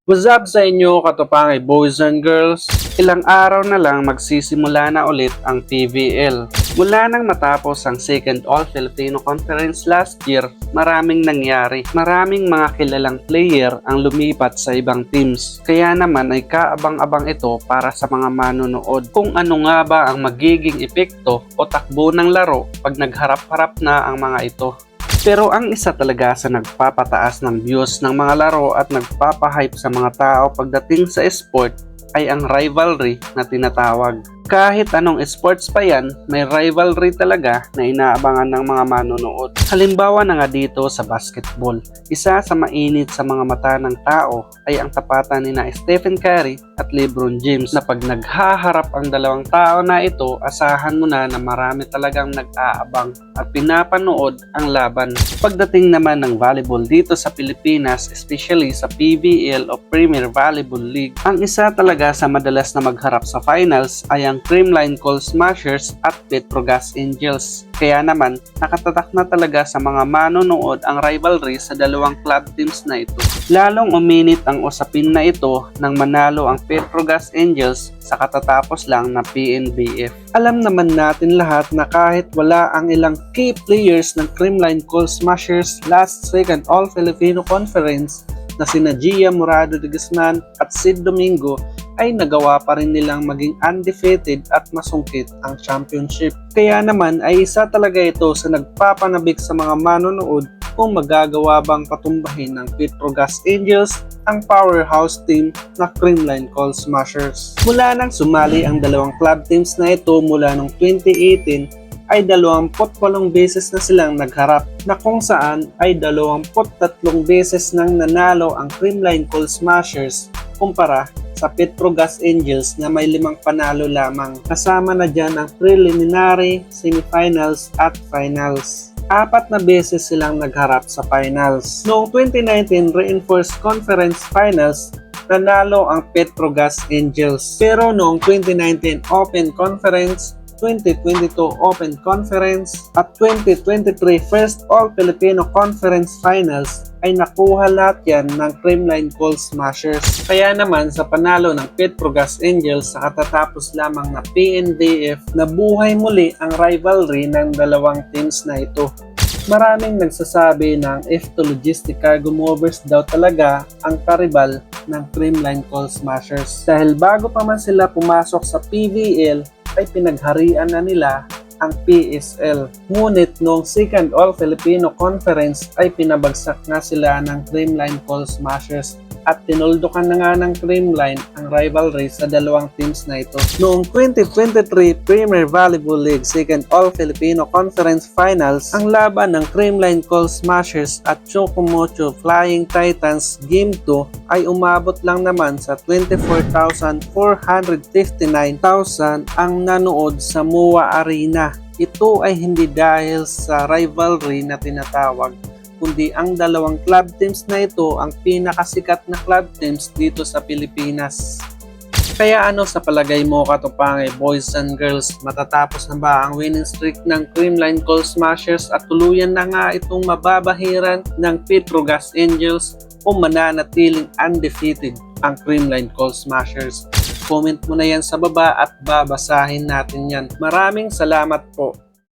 What's up sa inyo katupangay boys and girls? Ilang araw na lang magsisimula na ulit ang PVL. Mula nang matapos ang second All-Filipino Conference last year, maraming nangyari. Maraming mga kilalang player ang lumipat sa ibang teams. Kaya naman ay kaabang-abang ito para sa mga manonood. Kung ano nga ba ang magiging epekto o takbo ng laro pag nagharap-harap na ang mga ito. Pero ang isa talaga sa nagpapataas ng views ng mga laro at nagpapahype sa mga tao pagdating sa esport ay ang rivalry na tinatawag. Kahit anong sports pa yan, may rivalry talaga na inaabangan ng mga manonood. Halimbawa na nga dito sa basketball, isa sa mainit sa mga mata ng tao ay ang tapatan ni na Stephen Curry at LeBron James na pag naghaharap ang dalawang tao na ito, asahan mo na marami talagang nag-aabang at pinapanood ang laban. Pagdating naman ng volleyball dito sa Pilipinas, especially sa PVL o Premier Volleyball League, ang isa talaga sa madalas na magharap sa finals ay ang Creamline Coal Smashers at Petrogas Angels. Kaya naman, nakatatak na talaga sa mga manonood ang rivalry sa dalawang club teams na ito. Lalong uminit ang usapin na ito nang manalo ang Petrogas Angels sa katatapos lang na PNBF. Alam naman natin lahat na kahit wala ang ilang key players ng Creamline Coal Smashers last second All-Filipino Conference na sina Gia Morado de Guzman at Sid Domingo, ay nagawa pa rin nilang maging undefeated at masungkit ang championship. Kaya naman ay isa talaga ito sa nagpapanabik sa mga manonood kung magagawa bang patumbahin ng Petrogas Angels ang powerhouse team na Creamline Coal Smashers. Mula nang sumali ang dalawang club teams na ito mula noong 2018 ay 28 beses na silang nagharap na kung saan ay 23 beses nang nanalo ang Creamline Coal Smashers kumpara sa Petrogas Angels na may 5 panalo lamang. Kasama na dyan ang preliminary, semifinals at finals. 4 na beses silang nagharap sa finals. Noong 2019 Reinforced Conference Finals, nanalo ang Petrogas Angels. Pero noong 2019 Open Conference, 2022 Open Conference at 2023 First All-Filipino Conference Finals ay nakuha lahat yan ng Creamline Coal Smashers. Kaya naman sa panalo ng Petrogas Angels sa katatapos lamang na PNBF, nabuhay muli ang rivalry ng dalawang teams na ito. Maraming nagsasabi na ang F2 Logistic Cargo Movers daw talaga ang karibal ng Creamline Coal Smashers. Dahil bago pa man sila pumasok sa PVL, ay pinagharian na nila ang PSL. Ngunit noong second All-Filipino Conference ay pinabagsak nga sila ng Creamline Coal Smashers at tinuldukan na nga ng Creamline ang rivalry sa dalawang teams na ito. Noong 2023 Premier Volleyball League second All-Filipino Conference Finals, ang laban ng Creamline Coal Smashers at Chocomocho Flying Titans Game 2 ay umabot lang naman sa 24,459,000 ang nanood sa MOA Arena. Ito ay hindi dahil sa rivalry na tinatawag, kundi ang dalawang club teams na ito ang pinakasikat na club teams dito sa Pilipinas. Kaya ano sa palagay mo katupangay boys and girls, matatapos na ba ang winning streak ng Creamline Coal Smashers at tuluyan na nga itong mababahiran ng Petrogas Angels o mananatiling undefeated ang Creamline Coal Smashers? Comment mo na yan sa baba at babasahin natin yan. Maraming salamat po.